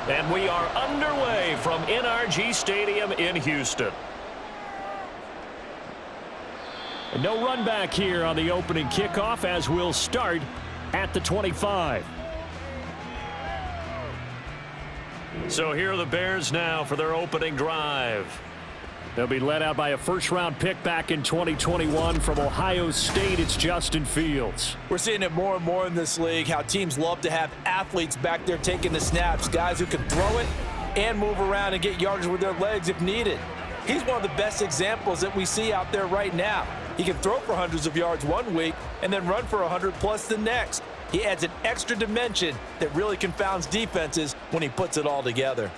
And we are underway from NRG Stadium in Houston. No run back here on the opening kickoff as we'll start at the 25. So here are the Bears now for their opening drive. They'll be led out by a first-round pick back in 2021 from Ohio State. It's Justin Fields. We're seeing it more and more in this league, how teams love to have athletes back there taking the snaps, guys who can throw it and move around and get yardage with their legs if needed. He's one of the best examples that we see out there right now. He can throw for hundreds of yards one week and then run for 100+ the next. He adds an extra dimension that really confounds defenses when he puts it all together.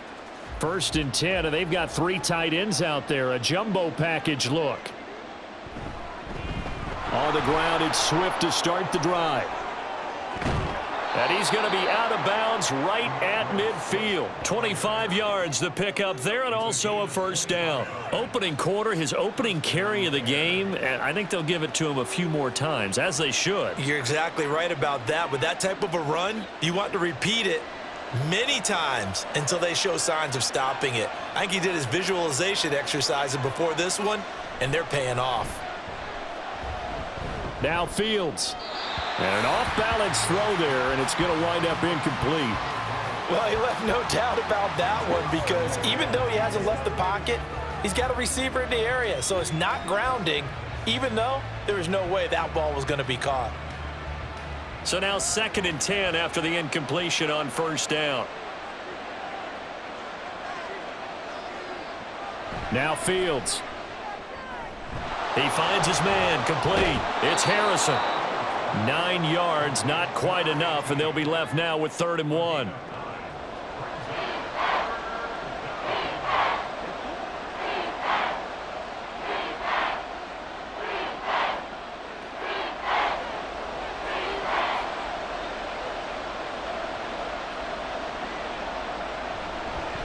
1st and 10, and they've got 3 tight ends out there. A jumbo package look. On the ground, it's Swift to start the drive. And he's going to be out of bounds right at midfield. 25 yards the pickup there, and also a first down. Opening quarter, his opening carry of the game, and I think they'll give it to him a few more times, as they should. You're exactly right about that. With that type of a run, you want to repeat it many times until they show signs of stopping it. I think he did his visualization exercises before this one, and they're paying off. Now Fields. And an off-balance throw there, and it's going to wind up incomplete. Well, he left no doubt about that one because even though he hasn't left the pocket, he's got a receiver in the area, so it's not grounding, even though there was no way that ball was going to be caught. So now 2nd and 10 after the incompletion on first down. Now Fields. He finds his man, complete. It's Harrison. 9 yards, not quite enough, and they'll be left now with 3rd and 1.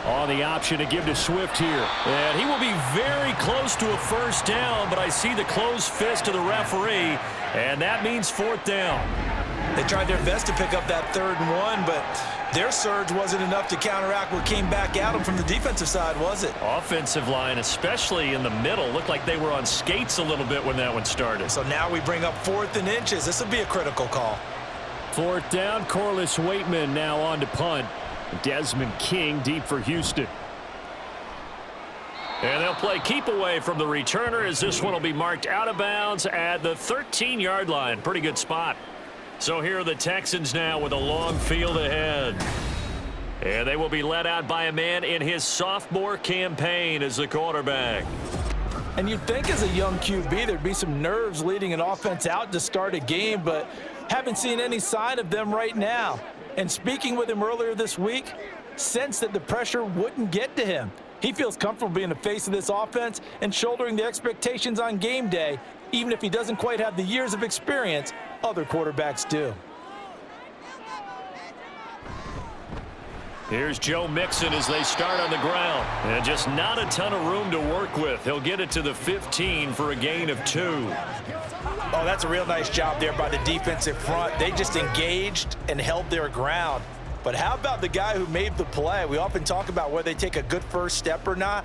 On the option to give to Swift here. And he will be very close to a first down, but I see the closed fist of the referee, and that means 4th down. They tried their best to pick up that 3rd and 1, but their surge wasn't enough to counteract what came back at them from the defensive side, was it? Offensive line, especially in the middle, looked like they were on skates a little bit when that one started. So now we bring up 4th and inches. This will be a critical call. 4th down, Corliss Waitman now on to punt. Desmond King deep for Houston. And they'll play keep away from the returner as this one will be marked out of bounds at the 13-yard line. Pretty good spot. So here are the Texans now with a long field ahead. And they will be led out by a man in his sophomore campaign as the quarterback. And you'd think as a young QB there'd be some nerves leading an offense out to start a game, but haven't seen any sign of them right now. And speaking with him earlier this week, sensed that the pressure wouldn't get to him. He feels comfortable being the face of this offense and shouldering the expectations on game day, even if he doesn't quite have the years of experience other quarterbacks do. Here's Joe Mixon as they start on the ground. And just not a ton of room to work with. He'll get it to the 15 for a gain of 2. Oh, that's a real nice job there by the defensive front. They just engaged and held their ground. But how about the guy who made the play? We often talk about whether they take a good first step or not.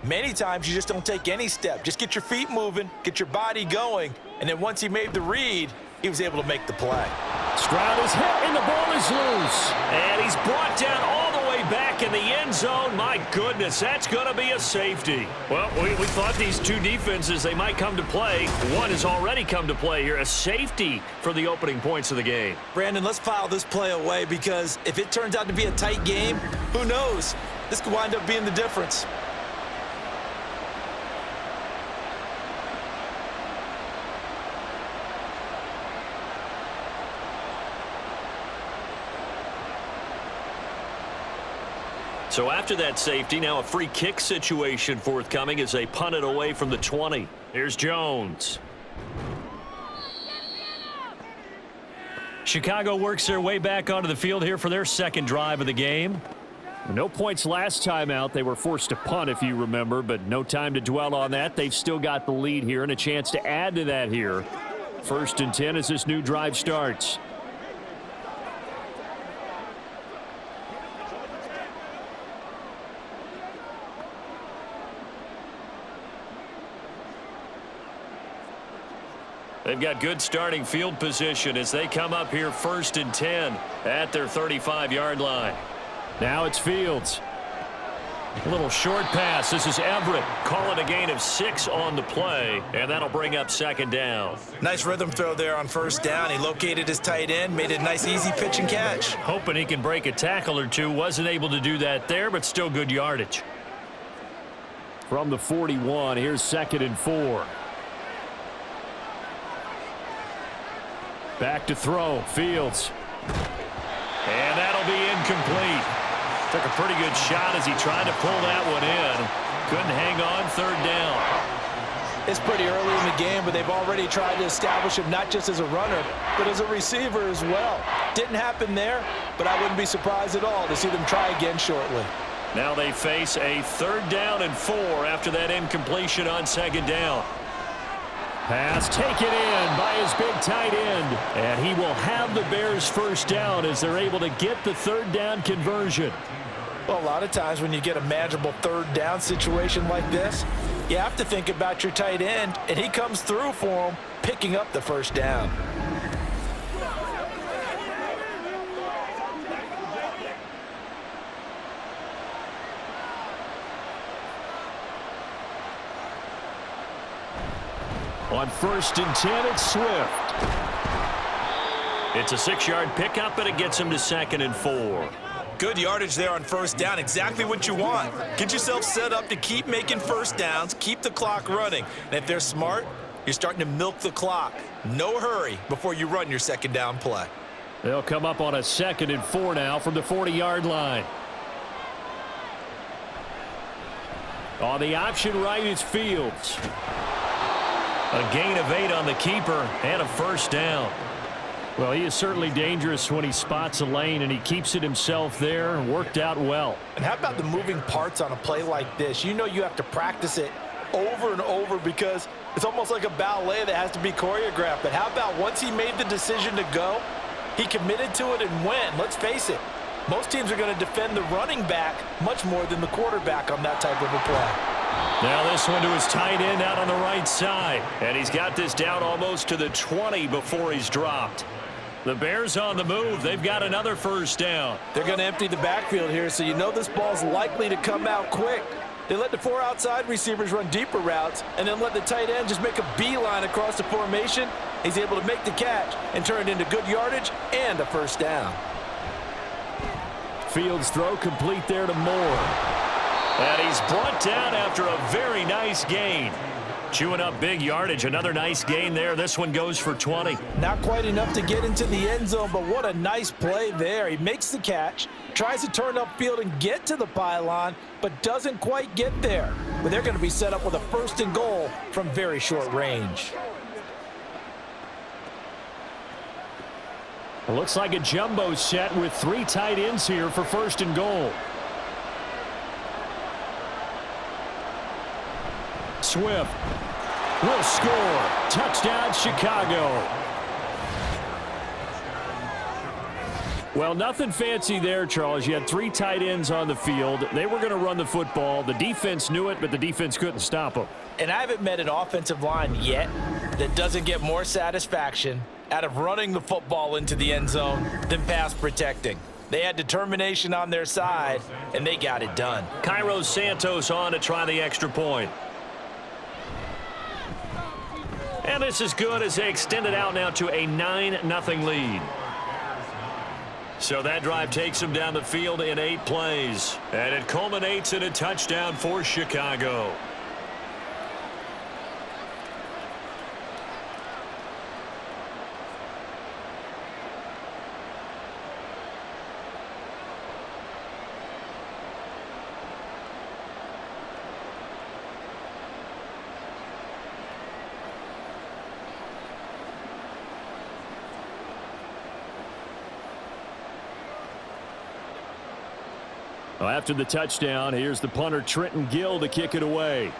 Many times you just don't take any step. Just get your feet moving, get your body going, and then once he made the read, he was able to make the play. Stroud is hit, and the ball is loose. And he's brought down all the way back in the end zone. My goodness, that's going to be a safety. Well, we thought these two defenses, they might come to play. One has already come to play here. A safety for the opening points of the game. Brandon, let's file this play away because if it turns out to be a tight game, who knows? This could wind up being the difference. So after that safety, now a free kick situation forthcoming as they punt it away from the 20. Here's Jones. Chicago works their way back onto the field here for their second drive of the game. No points last time out. They were forced to punt, if you remember, but no time to dwell on that. They've still got the lead here and a chance to add to that here. 1st and 10 as this new drive starts. They've got good starting field position as they come up here 1st and 10 at their 35-yard line. Now it's Fields. A little short pass. This is Everett. Call it a gain of 6 on the play, and that'll bring up 2nd down. Nice rhythm throw there on 1st down. He located his tight end, made it a nice, easy pitch and catch. Hoping he can break a tackle or two. Wasn't able to do that there, but still good yardage. From the 41, here's 2nd and 4. Back to throw. Fields. And that'll be incomplete. Took a pretty good shot as he tried to pull that one in. Couldn't hang on 3rd down. It's pretty early in the game, but they've already tried to establish him not just as a runner, but as a receiver as well. Didn't happen there, but I wouldn't be surprised at all to see them try again shortly. Now they face a 3rd down and 4 after that incompletion on 2nd down. Pass taken in by his big tight end. And he will have the Bears 1st down as they're able to get the 3rd down conversion. Well, a lot of times when you get a manageable 3rd down situation like this, you have to think about your tight end, and he comes through for him, picking up the 1st down. On 1st and 10, it's Swift. It's a 6-yard pickup, and it gets him to 2nd and 4. Good yardage there on 1st down. Exactly what you want. Get yourself set up to keep making 1st downs, keep the clock running. And if they're smart, you're starting to milk the clock. No hurry before you run your 2nd down play. They'll come up on a 2nd and 4 now from the 40-yard line. On the option right is Fields. A gain of 8 on the keeper and a 1st down. Well, he is certainly dangerous when he spots a lane, and he keeps it himself there and worked out well. And how about the moving parts on a play like this? You know you have to practice it over and over because it's almost like a ballet that has to be choreographed. But how about once he made the decision to go, he committed to it and went. Let's face it, most teams are going to defend the running back much more than the quarterback on that type of a play. Now this one to his tight end out on the right side. And he's got this down almost to the 20 before he's dropped. The Bears on the move. They've got another 1st down. They're going to empty the backfield here, so you know this ball's likely to come out quick. They let the 4 outside receivers run deeper routes and then let the tight end just make a beeline across the formation. He's able to make the catch and turn it into good yardage and a 1st down. Fields throw complete there to Moore. And he's brought down after a very nice gain. Chewing up big yardage. Another nice gain there. This one goes for 20. Not quite enough to get into the end zone, but what a nice play there. He makes the catch, tries to turn upfield and get to the pylon, but doesn't quite get there. But they're going to be set up with a 1st and goal from very short range. It looks like a jumbo set with 3 tight ends here for 1st and goal. Swift will score. Touchdown, Chicago. Well, nothing fancy there, Charles. You had 3 tight ends on the field. They were going to run the football. The defense knew it, but the defense couldn't stop them. And I haven't met an offensive line yet that doesn't get more satisfaction out of running the football into the end zone than pass protecting. They had determination on their side, and they got it done. Cairo Santos on to try the extra point. And this is good as they extend it out now to a 9-0 lead. So that drive takes them down the field in 8 plays. And it culminates in a touchdown for Chicago. Well, after the touchdown, here's the punter Trenton Gill to kick it away.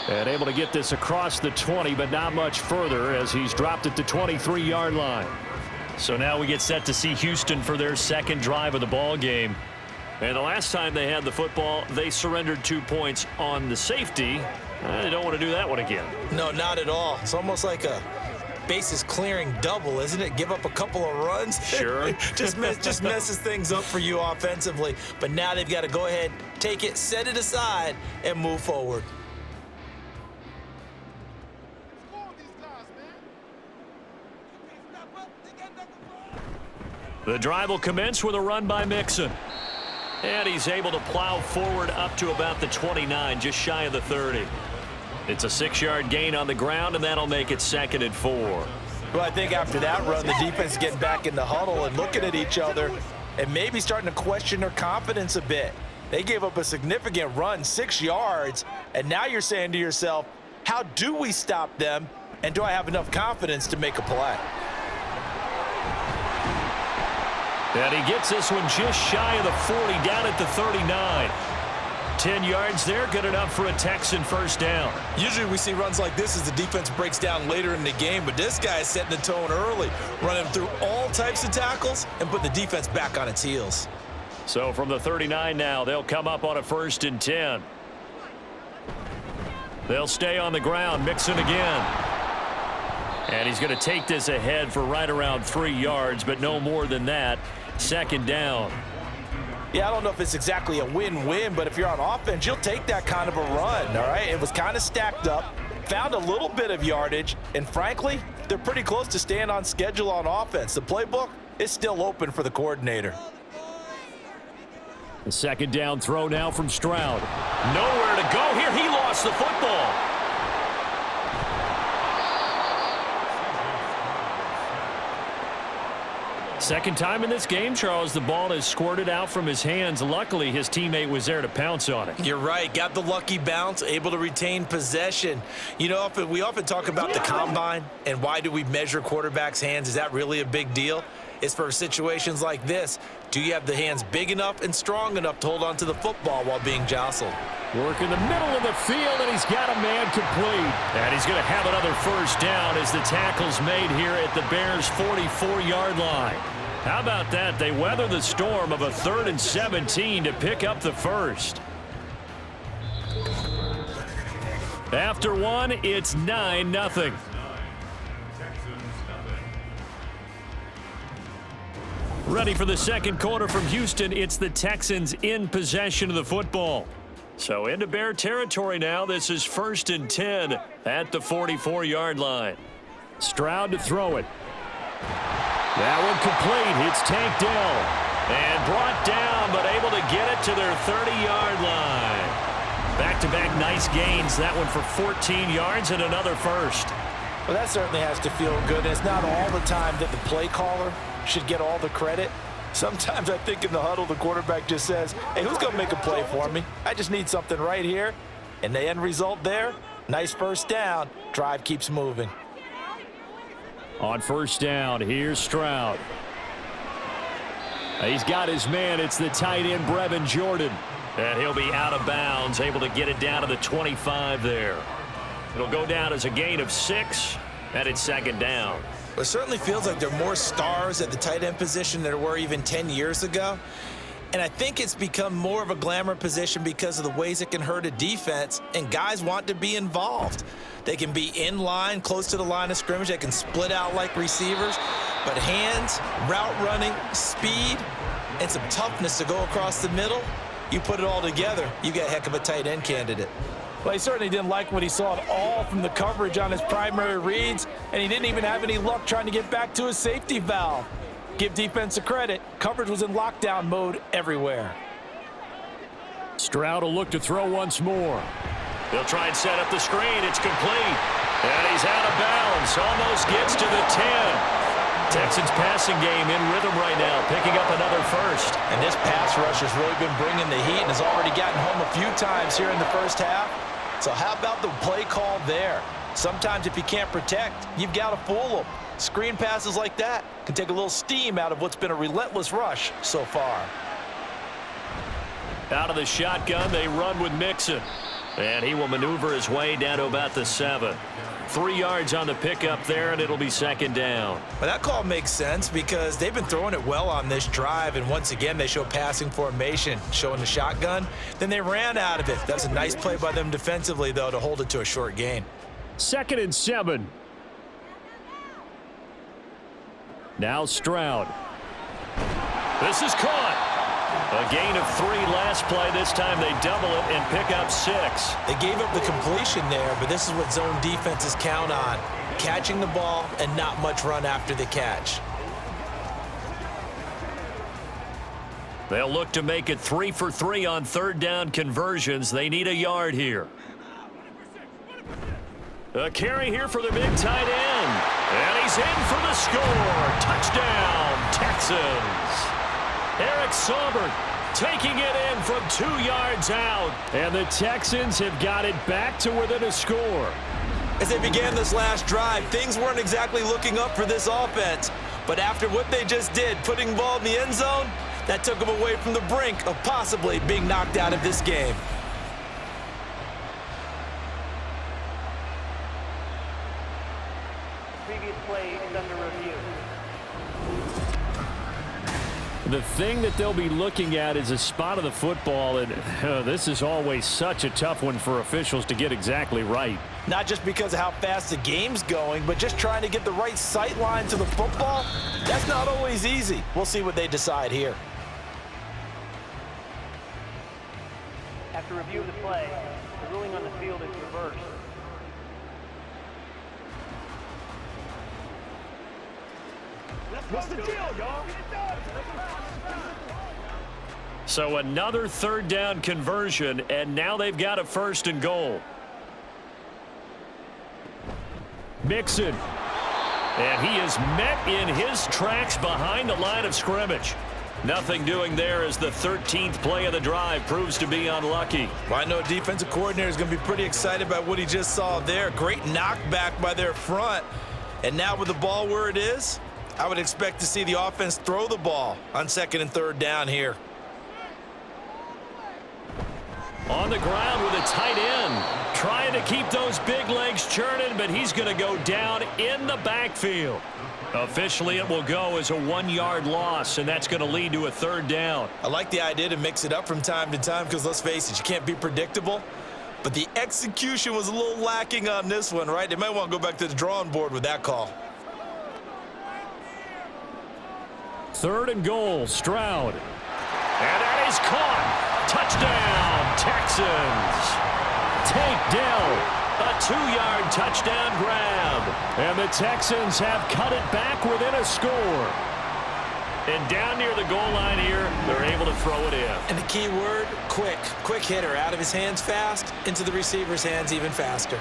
And able to get this across the 20, but not much further as he's dropped at the 23-yard line. So now we get set to see Houston for their 2nd drive of the ball game. And the last time they had the football, they surrendered 2 points on the safety. They don't want to do that one again. No, not at all. It's almost like a bases clearing double, isn't it? Give up a couple of runs. Sure. just messes things up for you offensively. But now they've got to go ahead, take it, set it aside, and move forward. The drive will commence with a run by Mixon. And he's able to plow forward up to about the 29, just shy of the 30. It's a 6-yard gain on the ground, and that'll make it 2nd and 4. Well, I think after that run, the defense is getting back in the huddle and looking at each other and maybe starting to question their confidence a bit. They gave up a significant run, 6 yards, and now you're saying to yourself, how do we stop them, and do I have enough confidence to make a play? And he gets this one just shy of the 40, down at the 39. 10 yards there, good enough for a Texan first down. Usually we see runs like this as the defense breaks down later in the game, but this guy is setting the tone early, running through all types of tackles and put the defense back on its heels. So from the 39 now, they'll come up on a 1st and 10. They'll stay on the ground, Mixon again. And he's going to take this ahead for right around 3 yards, but no more than that. 2nd down. Yeah, I don't know if it's exactly a win-win, but if you're on offense, you'll take that kind of a run, all right? It was kind of stacked up, found a little bit of yardage, and frankly, they're pretty close to staying on schedule on offense. The playbook is still open for the coordinator. The 2nd down throw now from Stroud. Nowhere to go here. He lost the football. Second time in this game, Charles, the ball has squirted out from his hands. Luckily, his teammate was there to pounce on it. You're right. Got the lucky bounce, able to retain possession. You know, we often talk about the combine and why do we measure quarterbacks' hands. Is that really a big deal? It's for situations like this. Do you have the hands big enough and strong enough to hold on to the football while being jostled? Work in the middle of the field, and he's got a man complete. And he's going to have another first down as the tackle's made here at the Bears' 44-yard line. How about that? They weather the storm of a 3rd and 17 to pick up the first. After one, it's 9-0. Ready for the second quarter from Houston. It's the Texans in possession of the football. So into Bear territory now. This is 1st and 10 at the 44-yard line. Stroud to throw it. That one complete. It's tanked down and brought down, but able to get it to their 30-yard line. Back-to-back nice gains. That one for 14 yards and another first. Well, that certainly has to feel good. It's not all the time that the play caller should get all the credit. Sometimes I think in the huddle, the quarterback just says, hey, who's going to make a play for me? I just need something right here. And the end result there, nice first down. Drive keeps moving. On first down, here's Stroud. He's got his man. It's the tight end, Brevin Jordan. And he'll be out of bounds, able to get it down to the 25 there. It'll go down as a gain of 6, and it's 2nd down. It certainly feels like there are more stars at the tight end position than there were even 10 years ago. And I think it's become more of a glamour position because of the ways it can hurt a defense, and guys want to be involved. They can be in line, close to the line of scrimmage. They can split out like receivers. But hands, route running, speed, and some toughness to go across the middle, you put it all together, you get a heck of a tight end candidate. Well, he certainly didn't like what he saw at all from the coverage on his primary reads, and he didn't even have any luck trying to get back to his safety valve. Give defense a credit. Coverage was in lockdown mode everywhere. Stroud will look to throw once more. They'll try and set up the screen. It's complete. And he's out of bounds. Almost gets to the 10. Texans passing game in rhythm right now, picking up another first. And this pass rush has really been bringing the heat and has already gotten home a few times here in the first half. So how about the play call there? Sometimes if you can't protect, you've got to fool them. Screen passes like that can take a little steam out of what's been a relentless rush so far. Out of the shotgun, they run with Mixon. And he will maneuver his way down to about the 7. 3 yards on the pickup there, and it'll be second down. Well, that call makes sense because they've been throwing it well on this drive, and once again, they show passing formation, showing the shotgun. Then they ran out of it. That's a nice play by them defensively, though, to hold it to a short gain. 2nd and 7. Now Stroud. This is caught. A gain of 3 last play. This time they double it and pick up 6. They gave up the completion there, but this is what zone defenses count on. Catching the ball and not much run after the catch. They'll look to make it 3 for 3 on 3rd down conversions. They need a yard here. A carry here for the big tight end. And he's in for the score. Touchdown, Texans. Eric Saubert taking it in from 2 yards out. And the Texans have got it back to within a score. As they began this last drive, things weren't exactly looking up for this offense. But after what they just did, putting the ball in the end zone, that took them away from the brink of possibly being knocked out of this game. Previous play is under review. The thing that they'll be looking at is a spot of the football, and this is always such a tough one for officials to get exactly right. Not just because of how fast the game's going, but just trying to get the right sight line to the football. That's not always easy. We'll see what they decide here. After review of the play, the ruling on the field is reversed. What's the deal, y'all? So another 3rd down conversion, and now they've got a 1st and goal. Mixon. And he is met in his tracks behind the line of scrimmage. Nothing doing there as the 13th play of the drive proves to be unlucky. Well, I know defensive coordinator is going to be pretty excited about what he just saw there. Great knockback by their front. And now with the ball where it is, I would expect to see the offense throw the ball on 2nd and 3rd down here. On the ground with a tight end. Trying to keep those big legs churning, but he's going to go down in the backfield. Officially, it will go as a 1-yard loss, and that's going to lead to a 3rd down. I like the idea to mix it up from time to time because, let's face it, you can't be predictable. But the execution was a little lacking on this one, right? They might want to go back to the drawing board with that call. 3rd and goal, Stroud. And that is caught. Touchdown, Texans. Tank Dell, a 2-yard touchdown grab. And the Texans have cut it back within a score. And down near the goal line here, they're able to throw it in. And the key word, quick. Quick hitter, out of his hands fast, into the receiver's hands even faster.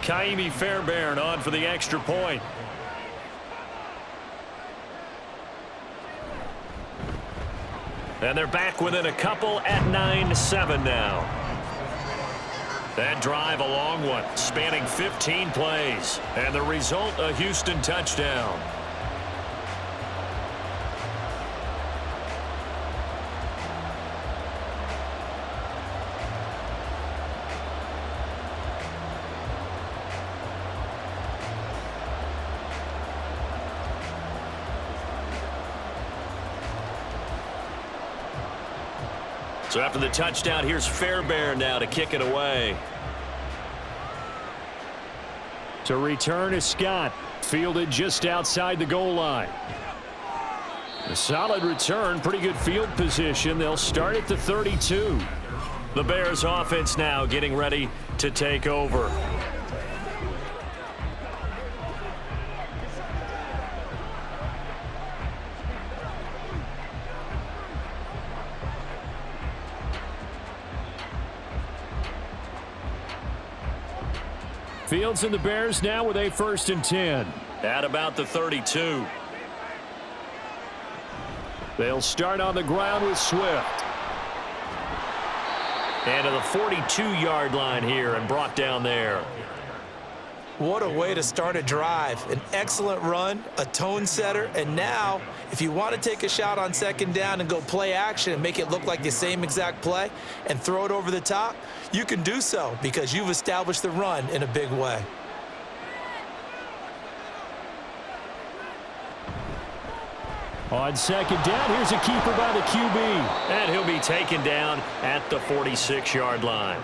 Kaimi Fairbairn on for the extra point. And they're back within a couple at 9-7 now. That drive, a long one, spanning 15 plays. And the result, a Houston touchdown. So after the touchdown, here's Fairbairn now to kick it away. To return is Scott, fielded just outside the goal line. A solid return, pretty good field position. They'll start at the 32. The Bears offense now getting ready to take over. Fields and the Bears now with a 1st and 10. At about the 32. They'll start on the ground with Swift. And to the 42-yard line here and brought down there. What a way to start a drive. An excellent run, a tone setter, and now if you want to take a shot on second down and go play action and make it look like the same exact play and throw it over the top, you can do so because you've established the run in a big way. On second down, here's a keeper by the QB. And he'll be taken down at the 46-yard line.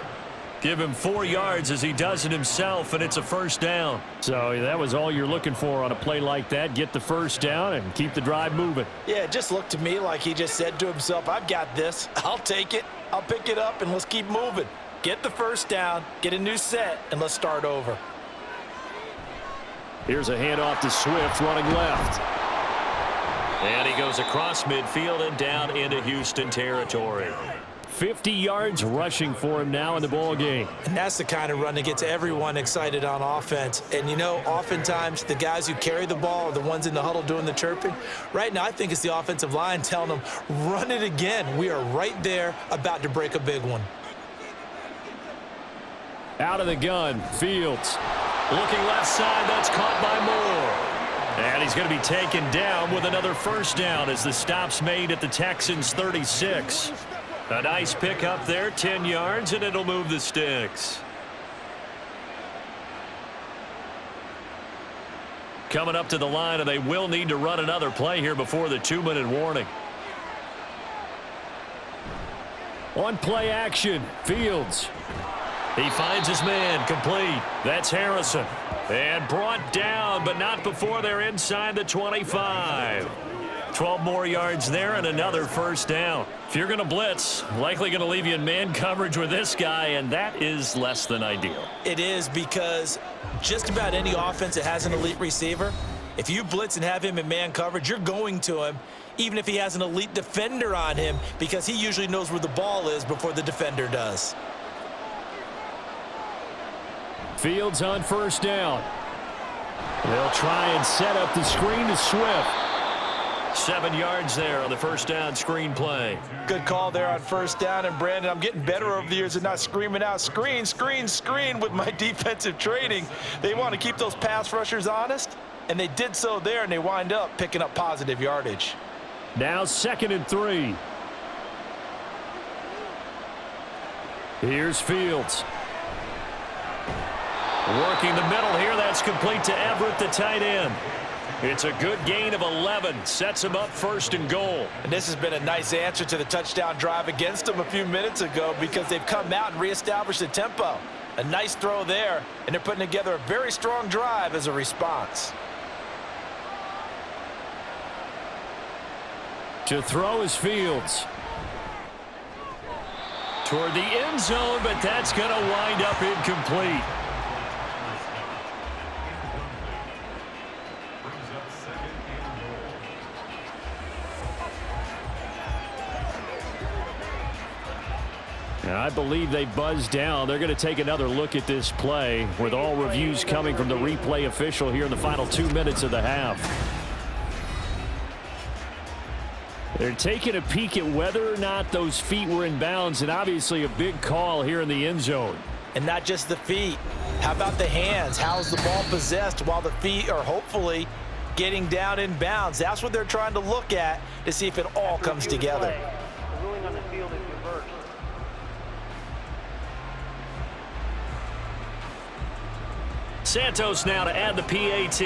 Give him 4 yards as he does it himself, and it's a first down. So that was all you're looking for on a play like that. Get the first down and keep the drive moving. Yeah, it just looked to me like he just said to himself, I've got this. I'll take it. I'll pick it up, and let's keep moving. Get the first down, get a new set, and let's start over. Here's a handoff to Swift running left. And he goes across midfield and down into Houston territory. 50 yards rushing for him now in the ball game. And that's the kind of run that gets everyone excited on offense. And, you know, oftentimes the guys who carry the ball are the ones in the huddle doing the chirping. Right now, I think it's the offensive line telling them, run it again. We are right there about to break a big one. Out of the gun, Fields. Looking left side, that's caught by Moore. And he's going to be taken down with another first down as the stop's made at the Texans' 36. A nice pick up there, 10 yards, and it'll move the sticks. Coming up to the line, and they will need to run another play here before the 2-minute warning. On play action, Fields. He finds his man, complete. That's Harrison. And brought down, but not before they're inside the 25. 12 more yards there and another first down. If you're going to blitz, likely going to leave you in man coverage with this guy, and that is less than ideal. It is, because just about any offense that has an elite receiver, if you blitz and have him in man coverage, you're going to him, even if he has an elite defender on him, because he usually knows where the ball is before the defender does. Fields on first down. They'll try and set up the screen to Swift. 7 yards there on the first down screen play. Good call there on first down. And, Brandon, I'm getting better over the years at not screaming out, screen, screen, screen with my defensive training. They want to keep those pass rushers honest, and they did so there, and they wind up picking up positive yardage. Now 2nd and 3. Here's Fields. Working the middle here. That's complete to Everett, the tight end. It's a good gain of 11. Sets him up 1st and goal. And this has been a nice answer to the touchdown drive against them a few minutes ago, because they've come out and reestablished the tempo. A nice throw there, and they're putting together a very strong drive as a response. To throw is Fields. Toward the end zone, but that's going to wind up incomplete. I believe they buzzed down. They're going to take another look at this play, with all reviews coming from the replay official here in the final 2 minutes of the half. They're taking a peek at whether or not those feet were in bounds, and obviously a big call here in the end zone. And not just the feet. How about the hands? How's the ball possessed while the feet are hopefully getting down in bounds? That's what they're trying to look at to see if it all comes together. The ruling on the field is reversed. Santos now to add the PAT.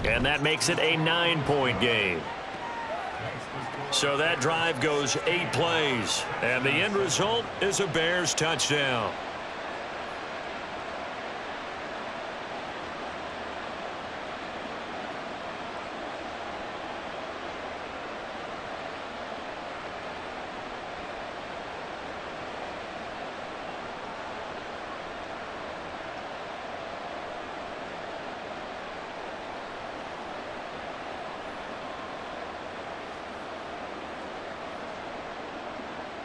And that makes it a 9-point game. So that drive goes 8 plays. And the end result is a Bears touchdown.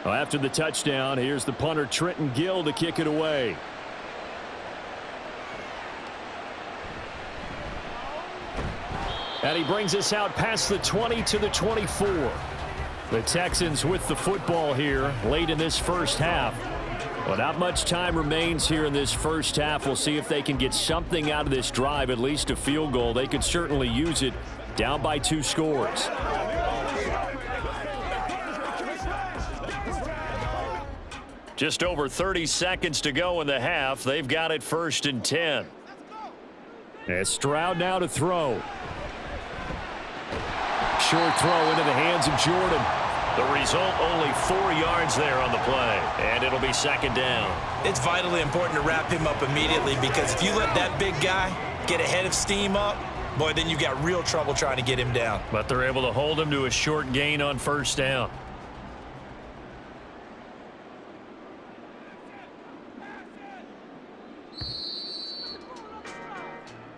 Well, after the touchdown, here's the punter Trenton Gill to kick it away. And he brings us out past the 20 to the 24. The Texans with the football here late in this first half. Well, not much time remains here in this first half. We'll see if they can get something out of this drive, at least a field goal. They could certainly use it, down by 2 scores. Just over 30 seconds to go in the half. They've got it 1st and 10. And Stroud now to throw. Short throw into the hands of Jordan. The result, only 4 yards there on the play, and it'll be 2nd down. It's vitally important to wrap him up immediately, because if you let that big guy get a head of steam up, boy, then you got real trouble trying to get him down. But they're able to hold him to a short gain on 1st down.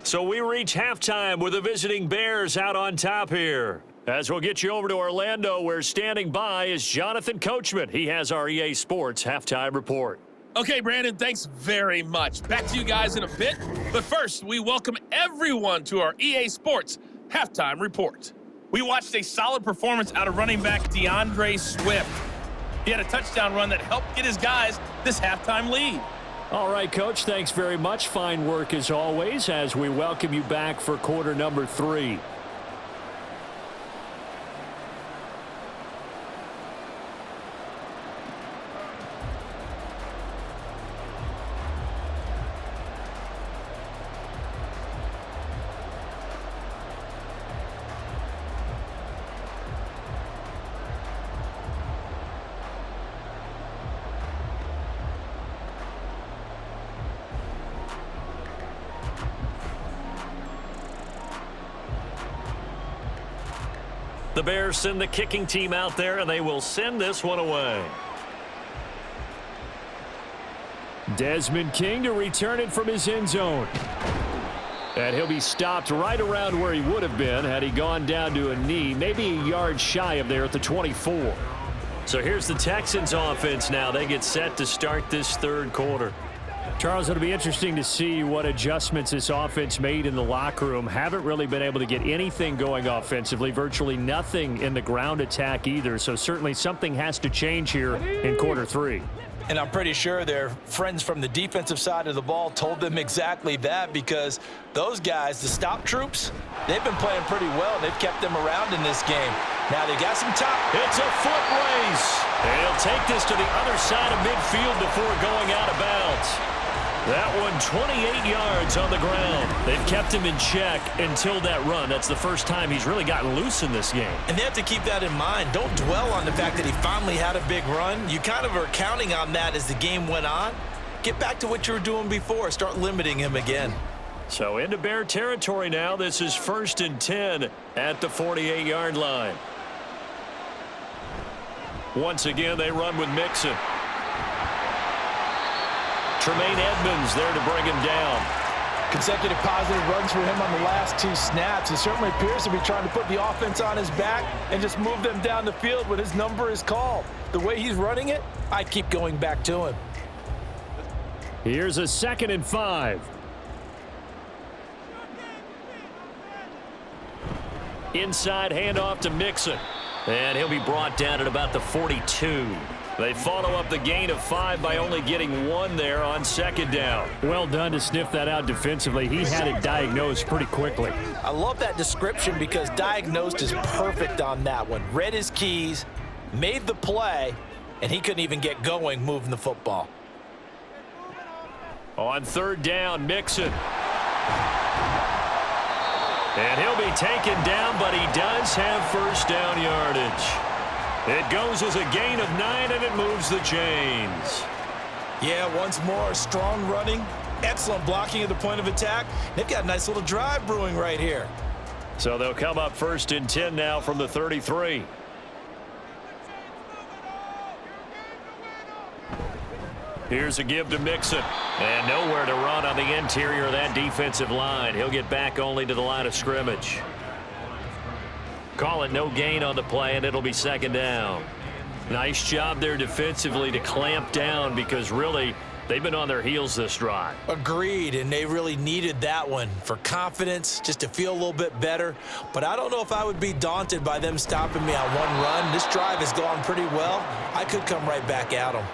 So we reach halftime with the visiting Bears out on top here. As we'll get you over to Orlando, where standing by is Jonathan Coachman. He has our EA Sports halftime report. Okay, Brandon, thanks very much. Back to you guys in a bit. But first, we welcome everyone to our EA Sports halftime report. We watched a solid performance out of running back DeAndre Swift. He had a touchdown run that helped get his guys this halftime lead. All right, Coach, thanks very much. Fine work as always as we welcome you back for quarter number 3. The Bears send the kicking team out there, and they will send this one away. Desmond King to return it from his end zone. And he'll be stopped right around where he would have been had he gone down to a knee, maybe a yard shy of there at the 24. So here's the Texans offense now. They get set to start this 3rd quarter. Charles, it'll be interesting to see what adjustments this offense made in the locker room. Haven't really been able to get anything going offensively, virtually nothing in the ground attack either. So certainly something has to change here in quarter 3. And I'm pretty sure their friends from the defensive side of the ball told them exactly that, because those guys, the stop troops, they've been playing pretty well. They've kept them around in this game. Now they got some time. It's a foot race. And he'll take this to the other side of midfield before going out of bounds. That one 28 yards on the ground. They've kept him in check until that run. That's the first time he's really gotten loose in this game. And they have to keep that in mind. Don't dwell on the fact that he finally had a big run. You kind of are counting on that as the game went on. Get back to what you were doing before. Start limiting him again. So into Bear territory now. This is 1st and 10 at the 48-yard line. Once again, they run with Mixon. Tremaine Edmonds there to bring him down. Consecutive positive runs for him on the last 2 snaps. He certainly appears to be trying to put the offense on his back and just move them down the field when his number is called. The way he's running it, I keep going back to him. Here's a 2nd and 5. Inside handoff to Mixon. And he'll be brought down at about the 42. They follow up the gain of 5 by only getting 1 there on 2nd down. Well done to sniff that out defensively. He had it diagnosed pretty quickly. I love that description, because diagnosed is perfect on that one. Read his keys, made the play, and he couldn't even get going moving the football. On 3rd down, Mixon. And he'll be taken down, but he does have 1st down yardage. It goes as a gain of 9, and it moves the chains. Yeah, once more, strong running, excellent blocking at the point of attack. They've got a nice little drive brewing right here. So they'll come up 1st and 10 now from the 33. Here's a give to Mixon. And nowhere to run on the interior of that defensive line. He'll get back only to the line of scrimmage. Call it no gain on the play, and it'll be 2nd down. Nice job there defensively to clamp down, because really They've been on their heels this drive. Agreed, and they really needed that one for confidence, just to feel a little bit better. But I don't know if I would be daunted by them stopping me on one run. This drive has gone pretty well. I could come right back at them.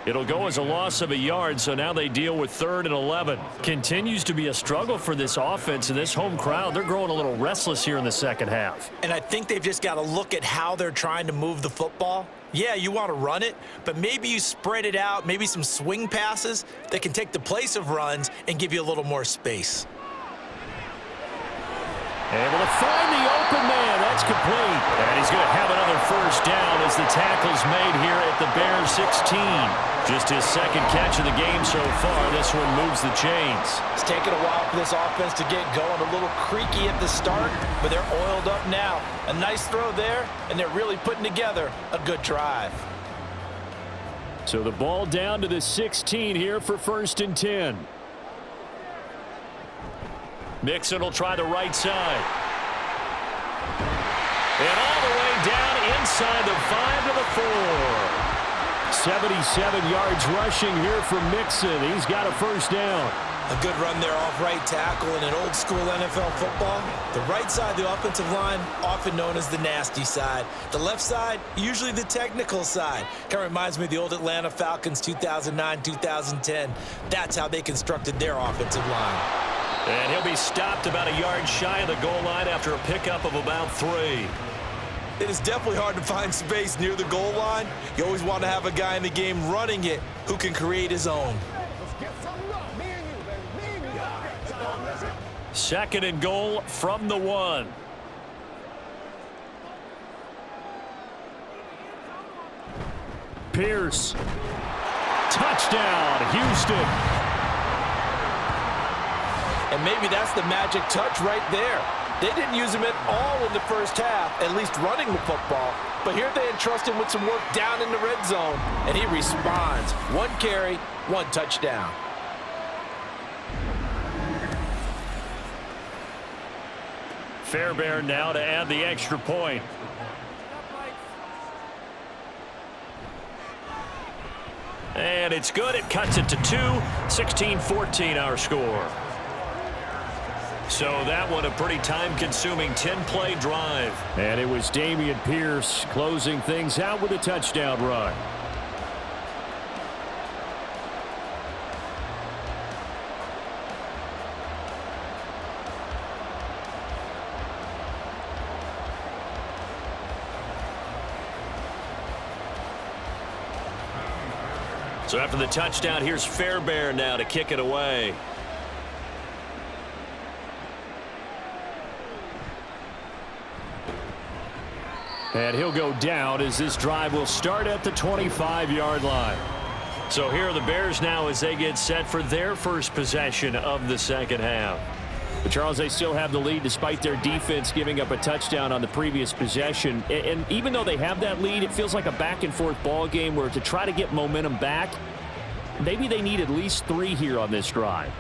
It'll go as a loss of a yard, so now they deal with 3rd and 11. Continues to be a struggle for this offense and this home crowd. They're growing a little restless here in the second half. And I think they've just got to look at how they're trying to move the football. Yeah, you want to run it, but maybe you spread it out, maybe some swing passes that can take the place of runs and give you a little more space. Able to find the open man. That's complete. And he's going to have another first down as the tackle's made here at the Bears 16. Just his second catch of the game so far. This one moves the chains. It's taken a while for this offense to get going. A little creaky at the start, but they're oiled up now. A nice throw there, and they're really putting together a good drive. So the ball down to the 16 here for 1st and 10. Mixon will try the right side. And all the way down inside the 5 to the 4. 77 yards rushing here from Mixon. He's got a first down. A good run there off right tackle in an old school NFL football. The right side of the offensive line, often known as the nasty side. The left side, usually the technical side. Kind of reminds me of the old Atlanta Falcons 2009-2010. That's how they constructed their offensive line. And he'll be stopped about a yard shy of the goal line after a pickup of about 3. It is definitely hard to find space near the goal line. You always want to have a guy in the game running it who can create his own. 2nd and goal from the 1. Pierce. Touchdown, Houston. And maybe that's the magic touch right there. They didn't use him at all in the first half, at least running the football. But here they entrust him with some work down in the red zone, and he responds. 1 carry, 1 touchdown. Fairbairn now to add the extra point. And it's good. It cuts it to 2. 16-14 our score. So that one a pretty time-consuming 10-play drive. And it was Dameon Pierce closing things out with a touchdown run. So after the touchdown, here's Fairbairn now to kick it away. And he'll go down as this drive will start at the 25-yard line. So here are the Bears now as they get set for their first possession of the second half. But Charles, they still have the lead despite their defense giving up a touchdown on the previous possession. And even though they have that lead, it feels like a back-and-forth ball game where to try to get momentum back, maybe they need at least 3 here on this drive.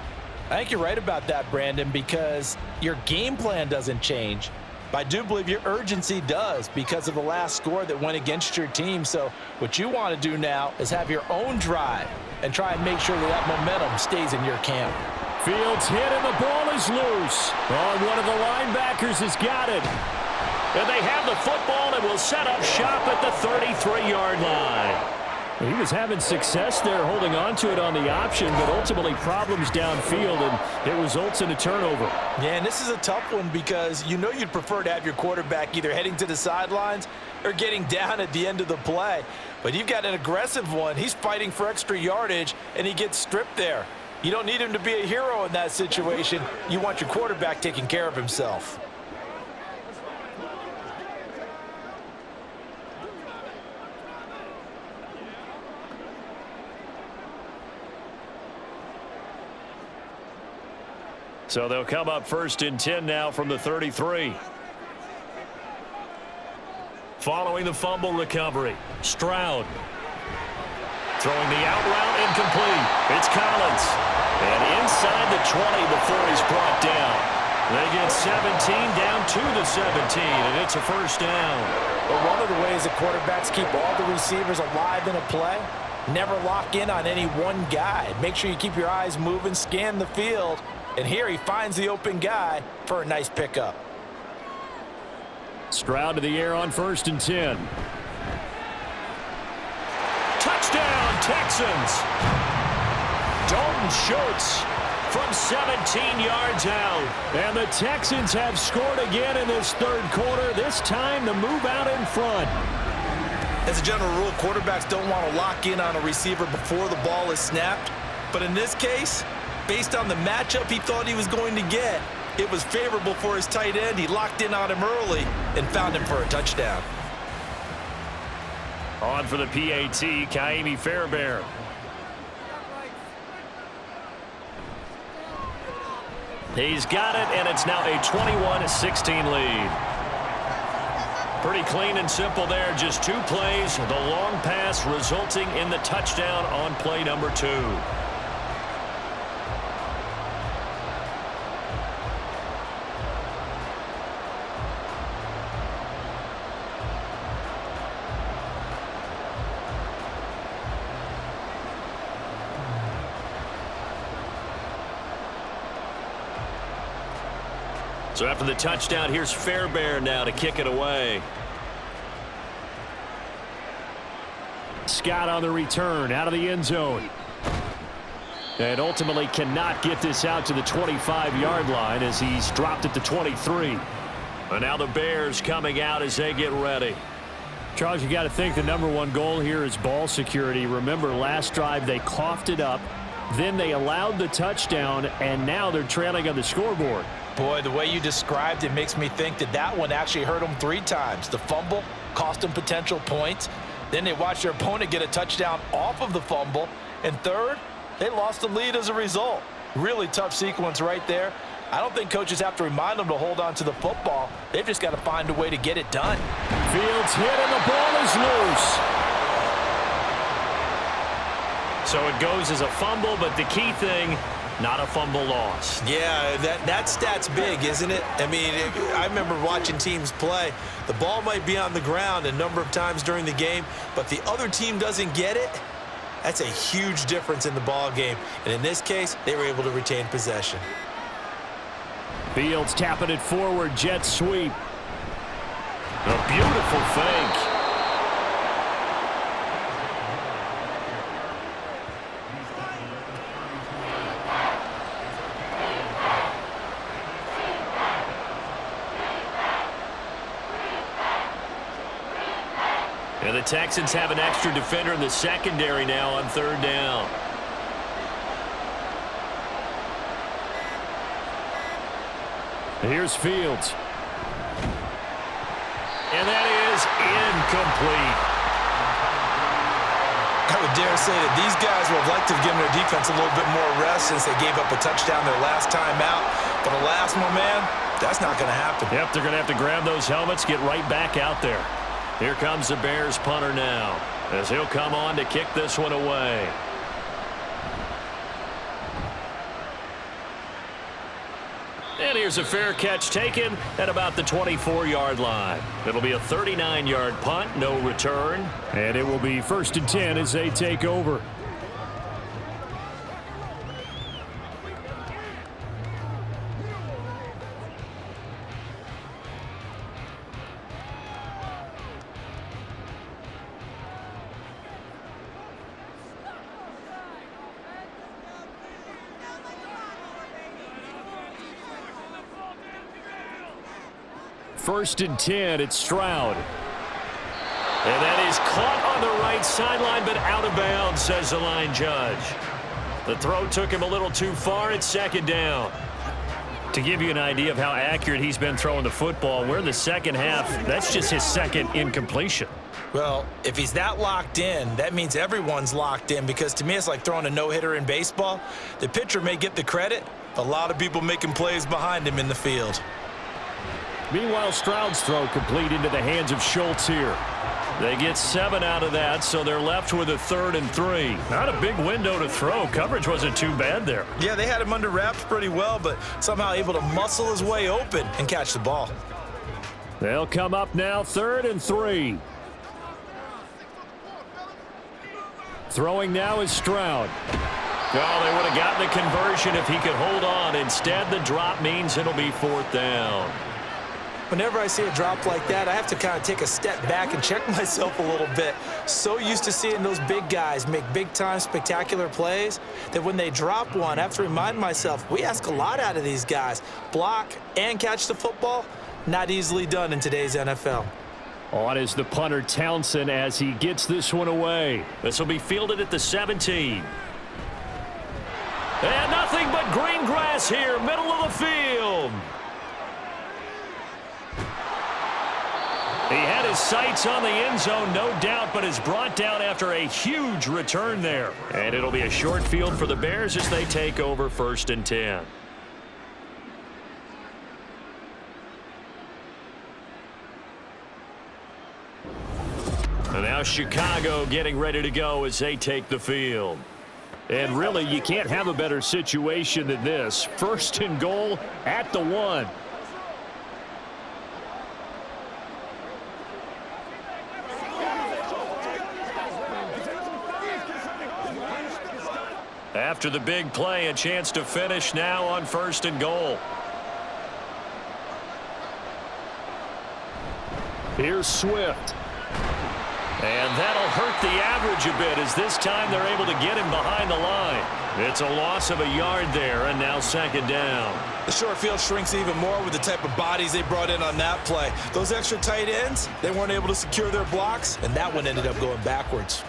I think you're right about that, Brandon, because your game plan doesn't change. But I do believe your urgency does because of the last score that went against your team. So what you want to do now is have your own drive and try and make sure that momentum stays in your camp. Fields hit and the ball is loose. Oh, one of the linebackers has got it. And they have the football and will set up shop at the 33-yard line. He was having success there holding on to it on the option, but ultimately problems downfield, and it results in a turnover. Yeah, and this is a tough one because you know you'd prefer to have your quarterback either heading to the sidelines or getting down at the end of the play. But you've got an aggressive one. He's fighting for extra yardage, and he gets stripped there. You don't need him to be a hero in that situation. You want your quarterback taking care of himself. So they'll come up 1st and 10 now from the 33. Following the fumble recovery, Stroud. Throwing the out route incomplete. It's Collins. And inside the 20 before he's brought down. They get 17 down to the 17, and it's a first down. But one of the ways that quarterbacks keep all the receivers alive in a play Never lock in on any one guy. Make sure you keep your eyes moving, scan the field. And here he finds the open guy for a nice pickup. Stroud to the air on 1st and 10. Touchdown, Texans! Dalton Schultz from 17 yards out. And the Texans have scored again in this third quarter, this time to move out in front. As a general rule, quarterbacks don't want to lock in on a receiver before the ball is snapped. But in this case, based on the matchup he thought he was going to get, it was favorable for his tight end. He locked in on him early and found him for a touchdown. On for the PAT, Kaimi Fairbairn. He's got it, and it's now a 21-16 lead. Pretty clean and simple there. Just 2 plays. The long pass resulting in the touchdown on play number 2. So after the touchdown, here's Fairbairn now to kick it away. Scott on the return out of the end zone. And ultimately cannot get this out to the 25-yard line as he's dropped it to 23. And now the Bears coming out as they get ready. Charles, you got to think the #1 goal here is ball security. Remember, last drive they coughed it up. Then they allowed the touchdown, and now they're trailing on the scoreboard. Boy, the way you described it makes me think that that one actually hurt them 3 times. The fumble cost them potential points. Then they watched their opponent get a touchdown off of the fumble. And third, they lost the lead as a result. Really tough sequence right there. I don't think coaches have to remind them to hold on to the football. They've just got to find a way to get it done. Fields hit and the ball is loose. So it goes as a fumble, but the key thing, not a fumble loss. Yeah, that stat's big, isn't it? I mean, I remember watching teams play. The ball might be on the ground a number of times during the game, but the other team doesn't get it. That's a huge difference in the ball game. And in this case, they were able to retain possession. Fields tapping it forward, jet sweep. A beautiful fake. And the Texans have an extra defender in the secondary now on 3rd down. Here's Fields. And that is incomplete. I would dare say that these guys would have liked to have given their defense a little bit more rest since they gave up a touchdown their last time out. But the last one, man, that's not going to happen. Yep, they're going to have to grab those helmets, get right back out there. Here comes the Bears punter now as he'll come on to kick this one away. And here's a fair catch taken at about the 24-yard line. It'll be a 39-yard punt, no return. And it will be 1st and 10 as they take over. First and 10, it's Stroud. And that is caught on the right sideline, but out of bounds, says the line judge. The throw took him a little too far. It's 2nd down. To give you an idea of how accurate he's been throwing the football, we're in the second half. That's just his 2nd incompletion. Well, if he's that locked in, that means everyone's locked in, because to me it's like throwing a no-hitter in baseball. The pitcher may get the credit, but a lot of people making plays behind him in the field. Meanwhile, Stroud's throw complete into the hands of Schultz here. They get 7 out of that, so they're left with a 3rd and 3. Not a big window to throw. Coverage wasn't too bad there. Yeah, they had him under wraps pretty well, but somehow able to muscle his way open and catch the ball. They'll come up now, 3rd and 3. Throwing now is Stroud. Oh, they would have gotten the conversion if he could hold on. Instead, the drop means it'll be 4th down. Whenever I see a drop like that, I have to kind of take a step back and check myself a little bit. So used to seeing those big guys make big-time spectacular plays that when they drop one, I have to remind myself, we ask a lot out of these guys. Block and catch the football, not easily done in today's NFL. On is the punter Townsend as he gets this one away. This will be fielded at the 17. And nothing but green grass here, middle of the field. He had his sights on the end zone, no doubt, but is brought down after a huge return there. And it'll be a short field for the Bears as they take over 1st and 10. And now Chicago getting ready to go as they take the field. And really, you can't have a better situation than this. 1st and goal at the 1. After the big play, a chance to finish now on 1st and goal. Here's Swift. And that'll hurt the average a bit as this time they're able to get him behind the line. It's a loss of a yard there, and now 2nd down. The short field shrinks even more with the type of bodies they brought in on that play. Those extra tight ends, they weren't able to secure their blocks, and that one ended up going backwards.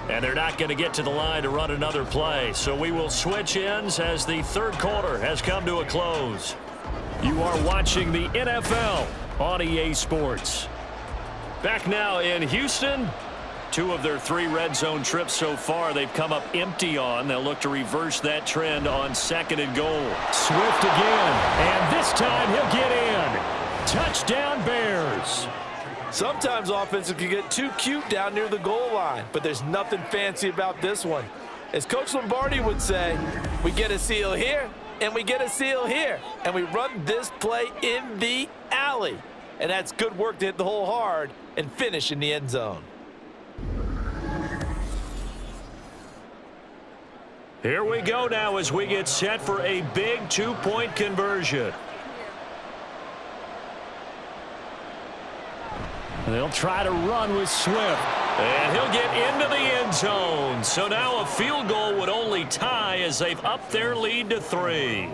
And they're not going to get to the line to run another play. So we will switch ends as the 3rd quarter has come to a close. You are watching the NFL on EA Sports. Back now in Houston. 2 of their 3 red zone trips so far they've come up empty on. They'll look to reverse that trend on 2nd and goal. Swift again. And this time he'll get in. Touchdown Bears. Sometimes offenses can get too cute down near the goal line, but there's nothing fancy about this one. As Coach Lombardi would say, we get a seal here, and we get a seal here, and we run this play in the alley. And that's good work to hit the hole hard and finish in the end zone. Here we go now as we get set for a big 2-point conversion. They'll try to run with Swift. And he'll get into the end zone. So now a field goal would only tie as they've upped their lead to 3.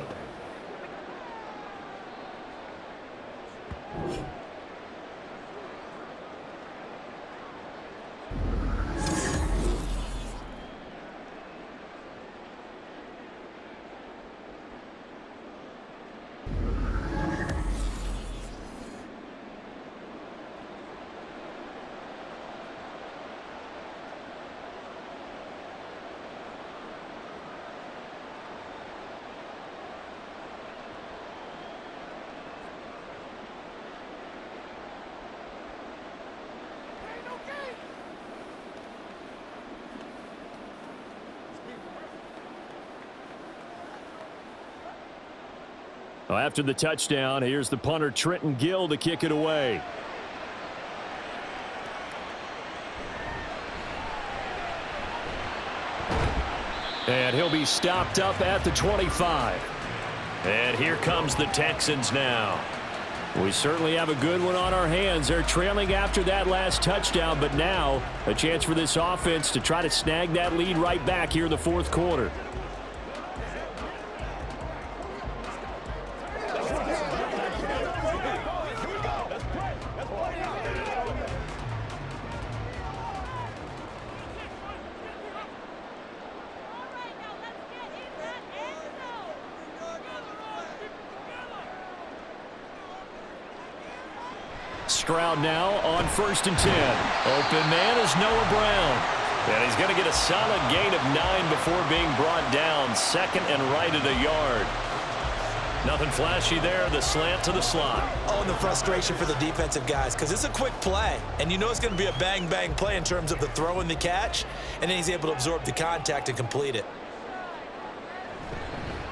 Well, after the touchdown, here's the punter Trenton Gill to kick it away. And he'll be stopped up at the 25. And here comes the Texans now. We certainly have a good one on our hands. They're trailing after that last touchdown, but now a chance for this offense to try to snag that lead right back here in the 4th quarter. Stroud now on 1st and 10. Open man is Noah Brown. And he's going to get a solid gain of 9 before being brought down. 2nd and right at a yard. Nothing flashy there. The slant to the slot. Oh, and the frustration for the defensive guys because it's a quick play. And you know it's going to be a bang-bang play in terms of the throw and the catch. And then he's able to absorb the contact and complete it.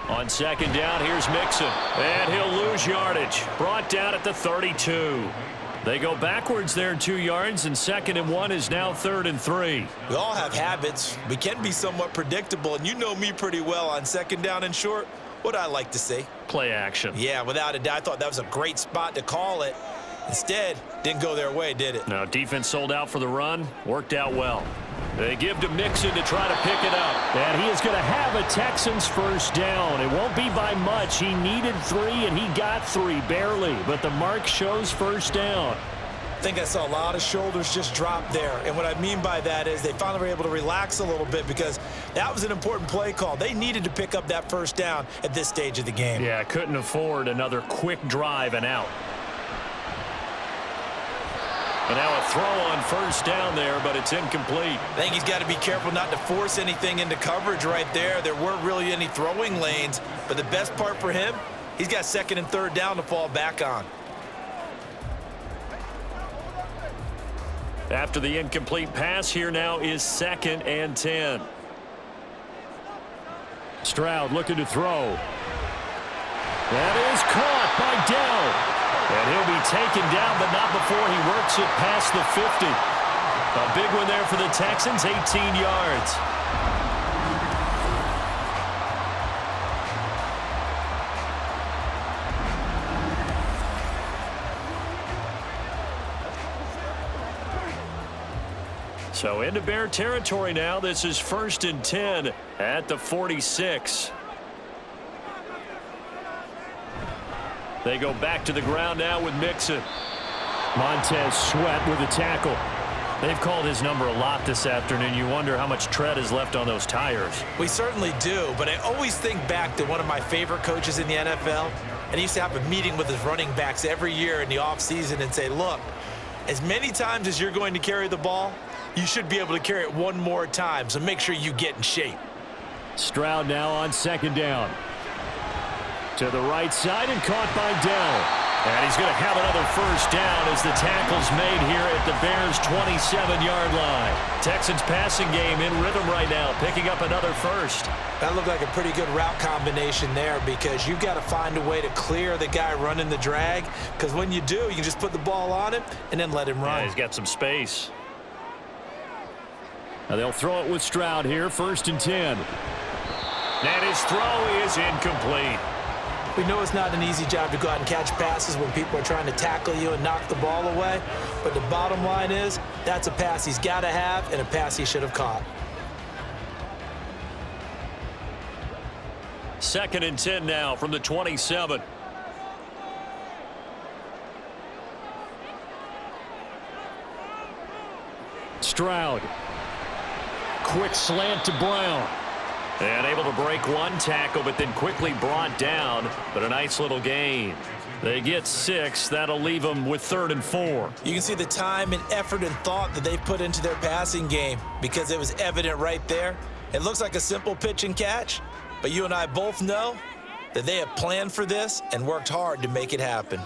On second down, here's Mixon. And he'll lose yardage. Brought down at the 32. They go backwards there 2 yards, and 2nd and 1 is now 3rd and 3. We all have habits. We can be somewhat predictable, and you know me pretty well on 2nd down and short. What I like to see. Play action. Yeah, without a doubt. I thought that was a great spot to call it. Instead, didn't go their way, did it? Now, defense sold out for the run. Worked out well. They give to Mixon to try to pick it up. And he is going to have a Texans first down. It won't be by much. He needed 3, and he got 3, barely. But the mark shows first down. I think I saw a lot of shoulders just drop there. And what I mean by that is they finally were able to relax a little bit because that was an important play call. They needed to pick up that first down at this stage of the game. Yeah, couldn't afford another quick drive and out. And now a throw on first down there, but it's incomplete. I think he's got to be careful not to force anything into coverage right there. There weren't really any throwing lanes, but the best part for him, he's got 2nd and 3rd down to fall back on. After the incomplete pass, here now is 2nd and 10. Stroud looking to throw. That is caught by Dell. And he'll be taken down, but not before he works it past the 50. A big one there for the Texans, 18 yards. So into Bear territory now. This is 1st and 10 at the 46. They go back to the ground now with Mixon. Montez Sweat with a tackle. They've called his number a lot this afternoon. You wonder how much tread is left on those tires. We certainly do, but I always think back to one of my favorite coaches in the NFL, and he used to have a meeting with his running backs every year in the offseason and say, look, as many times as you're going to carry the ball, you should be able to carry it one more time, so make sure you get in shape. Stroud now on 2nd down. To the right side and caught by Dell. And he's going to have another first down as the tackle's made here at the Bears' 27-yard line. Texans passing game in rhythm right now, picking up another first. That looked like a pretty good route combination there because you've got to find a way to clear the guy running the drag, because when you do, you can just put the ball on him and then let him run. Yeah, he's got some space. Now they'll throw it with Stroud here, 1st and 10. And his throw is incomplete. We know it's not an easy job to go out and catch passes when people are trying to tackle you and knock the ball away. But the bottom line is that's a pass he's got to have and a pass he should have caught. 2nd and 10 now from the 27. Stroud. Quick slant to Brown. And able to break one tackle, but then quickly brought down. But a nice little gain. They get 6. That'll leave them with 3rd and 4. You can see the time and effort and thought that they've put into their passing game because it was evident right there. It looks like a simple pitch and catch, but you and I both know that they have planned for this and worked hard to make it happen.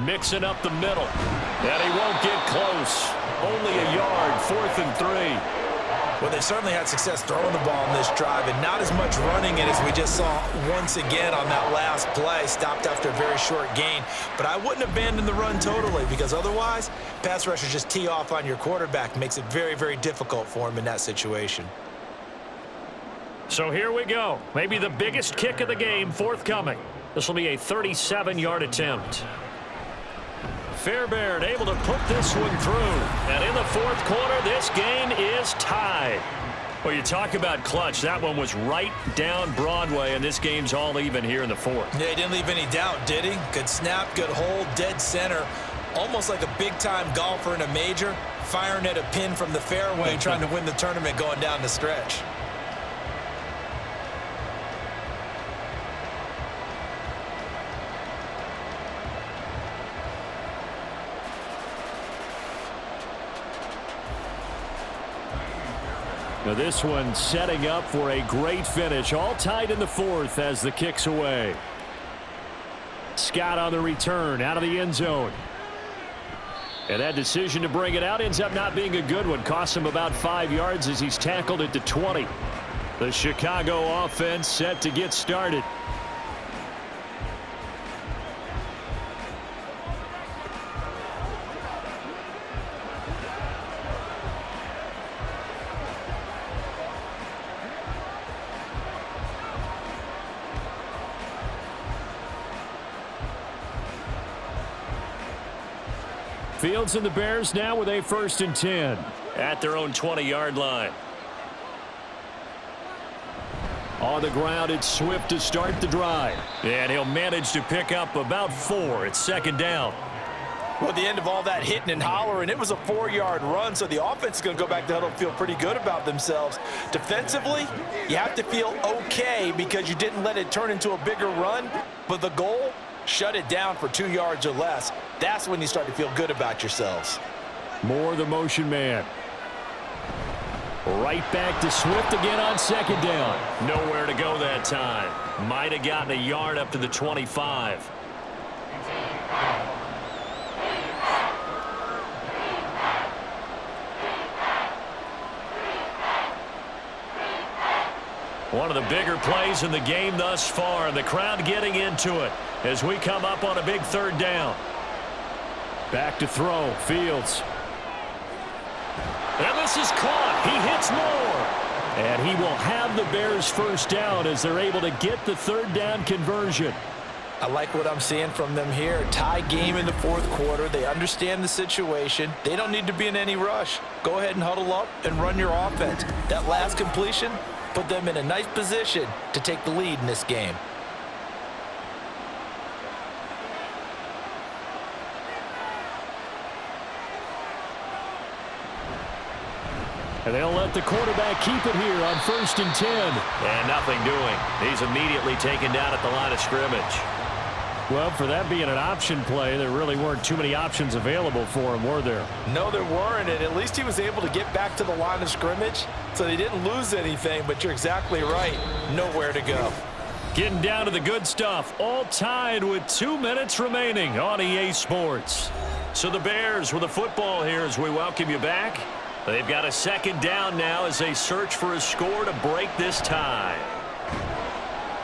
Mixing up the middle. And he won't get close. Only a yard, 4th and 3. Well, they certainly had success throwing the ball in this drive and not as much running it as we just saw once again on that last play. Stopped after a very short gain. But I wouldn't abandon the run totally because otherwise, pass rushers just tee off on your quarterback. Makes it very, very difficult for him in that situation. So here we go. Maybe the biggest kick of the game forthcoming. This will be a 37-yard attempt. Fairbairn able to put this one through. And in the 4th quarter, this game is tied. Well, you talk about clutch. That one was right down Broadway, and this game's all even here in the 4th. Yeah, he didn't leave any doubt, did he? Good snap, good hold, dead center. Almost like a big-time golfer in a major, firing at a pin from the fairway, trying to win the tournament going down the stretch. Now this one setting up for a great finish. All tied in the 4th as the kick's away. Scott on the return out of the end zone. And that decision to bring it out ends up not being a good one. Costs him about 5 yards as he's tackled at the 20. The Chicago offense set to get started. Fields and the Bears now with a 1st and 10 at their own 20-yard line. On the ground, it's Swift to start the drive. And he'll manage to pick up about 4. It's 2nd down. Well, at the end of all that hitting and hollering, it was a 4-yard run, so the offense is going to go back to huddle and feel pretty good about themselves. Defensively, you have to feel okay because you didn't let it turn into a bigger run, but the goal, shut it down for 2 yards or less. That's when you start to feel good about yourselves. More the motion man. Right back to Swift again on 2nd down. Nowhere to go that time. Might have gotten a yard up to the 25. One of the bigger plays in the game thus far, and the crowd getting into it as we come up on a big 3rd down. Back to throw, Fields. And this is caught. He hits more. And he will have the Bears 1st down as they're able to get the 3rd down conversion. I like what I'm seeing from them here. Tie game in the 4th quarter. They understand the situation. They don't need to be in any rush. Go ahead and huddle up and run your offense. That last completion put them in a nice position to take the lead in this game. And they'll let the quarterback keep it here on 1st and 10. And nothing doing. He's immediately taken down at the line of scrimmage. Well, for that being an option play, there really weren't too many options available for him, were there? No, there weren't, and at least he was able to get back to the line of scrimmage, so they didn't lose anything, but you're exactly right. Nowhere to go. Getting down to the good stuff, all tied with 2 minutes remaining on EA Sports. So the Bears with the football here as we welcome you back. They've got a 2nd down now as they search for a score to break this tie.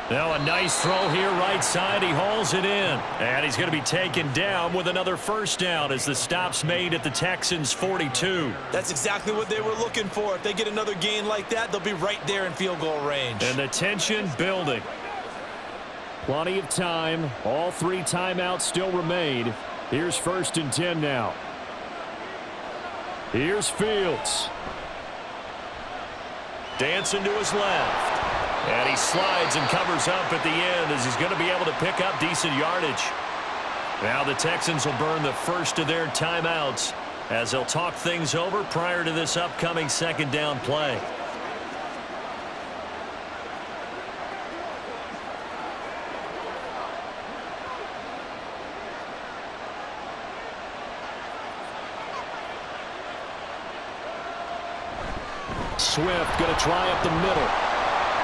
Now a nice throw here right side. He hauls it in. And he's going to be taken down with another 1st down as the stop's made at the Texans' 42. That's exactly what they were looking for. If they get another gain like that, they'll be right there in field goal range. And the tension building. Plenty of time. All 3 timeouts still remain. Here's 1st and 10 now. Here's Fields. Dancing to his left. And he slides and covers up at the end as he's going to be able to pick up decent yardage. Now the Texans will burn the 1st of their timeouts as they'll talk things over prior to this upcoming 2nd down play. Swift going to try up the middle.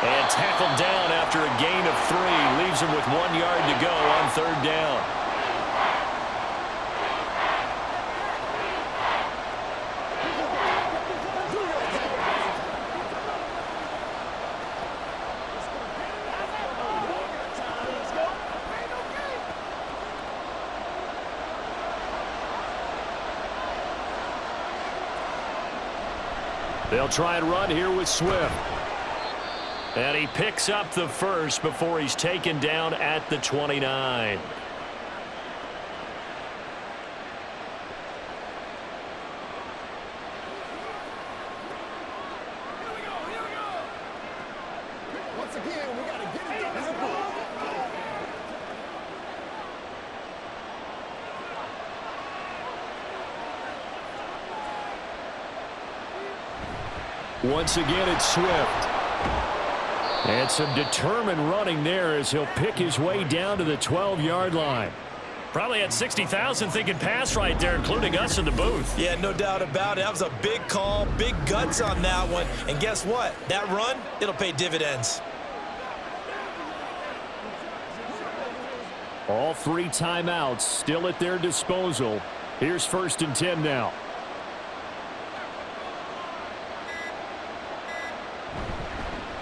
And tackled down after a gain of 3. Leaves him with 1 yard to go on 3rd down. They'll try and run here with Swift. And he picks up the 1st before he's taken down at the 29. Once again, we got to get it done. Once again, it's Swift. And some determined running there as he'll pick his way down to the 12-yard line. Probably had 60,000 thinking pass right there, including us in the booth. Yeah, no doubt about it. That was a big call, big guts on that one. And guess what? That run, it'll pay dividends. All 3 timeouts still at their disposal. Here's 1st and 10 now.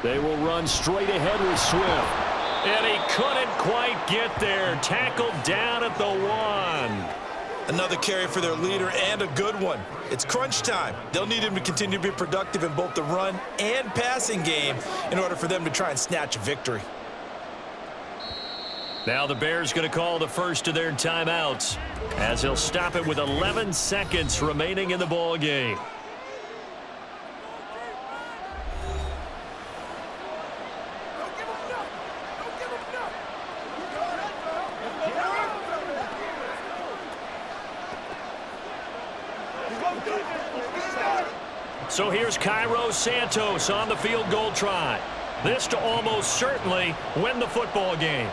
They will run straight ahead with Swift. And he couldn't quite get there. Tackled down at the 1. Another carry for their leader and a good one. It's crunch time. They'll need him to continue to be productive in both the run and passing game in order for them to try and snatch a victory. Now the Bears going to call the first of their timeouts as he'll stop it with 11 seconds remaining in the ball game. So here's Cairo Santos on the field goal try. This to almost certainly win the football game.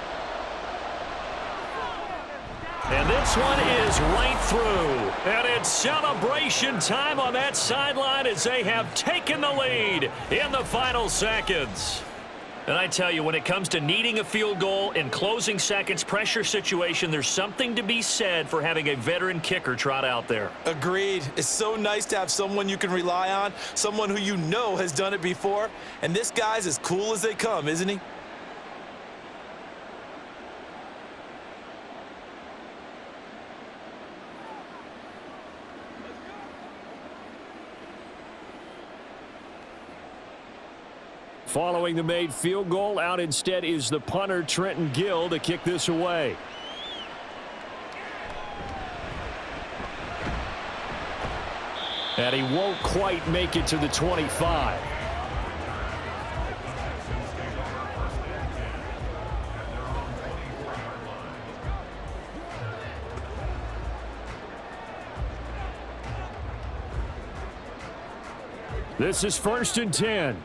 And this one is right through. And it's celebration time on that sideline as they have taken the lead in the final seconds. And I tell you, when it comes to needing a field goal in closing seconds, pressure situation, there's something to be said for having a veteran kicker trot out there. Agreed. It's so nice to have someone you can rely on, someone who you know has done it before. And this guy's as cool as they come, isn't he? Following the made field goal, out instead is the punter, Trenton Gill, to kick this away. And he won't quite make it to the 25. This is 1st and 10.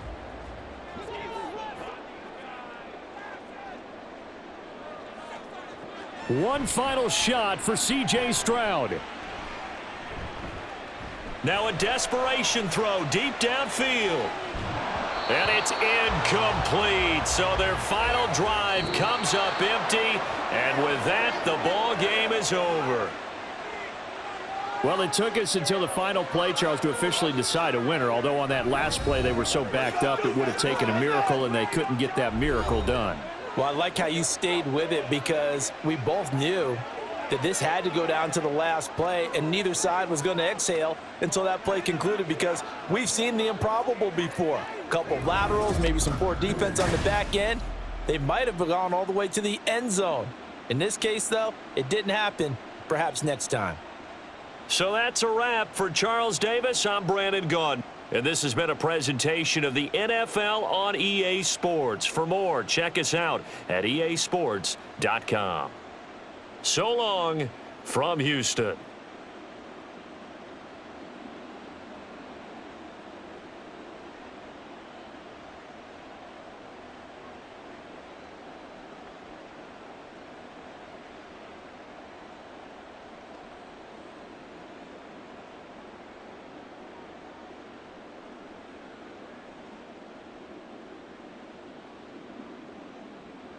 One final shot for C.J. Stroud. Now a desperation throw deep downfield. And it's incomplete. So their final drive comes up empty. And with that, the ball game is over. Well, it took us until the final play, Charles, to officially decide a winner. Although on that last play they were so backed up it would have taken a miracle, and they couldn't get that miracle done. Well, I like how you stayed with it because we both knew that this had to go down to the last play, and neither side was going to exhale until that play concluded because we've seen the improbable before. A couple of laterals, maybe some poor defense on the back end. They might have gone all the way to the end zone. In this case, though, it didn't happen. Perhaps next time. So that's a wrap for Charles Davis. I'm Brandon Gaudin. And this has been a presentation of the NFL on EA Sports. For more, check us out at easports.com. So long from Houston.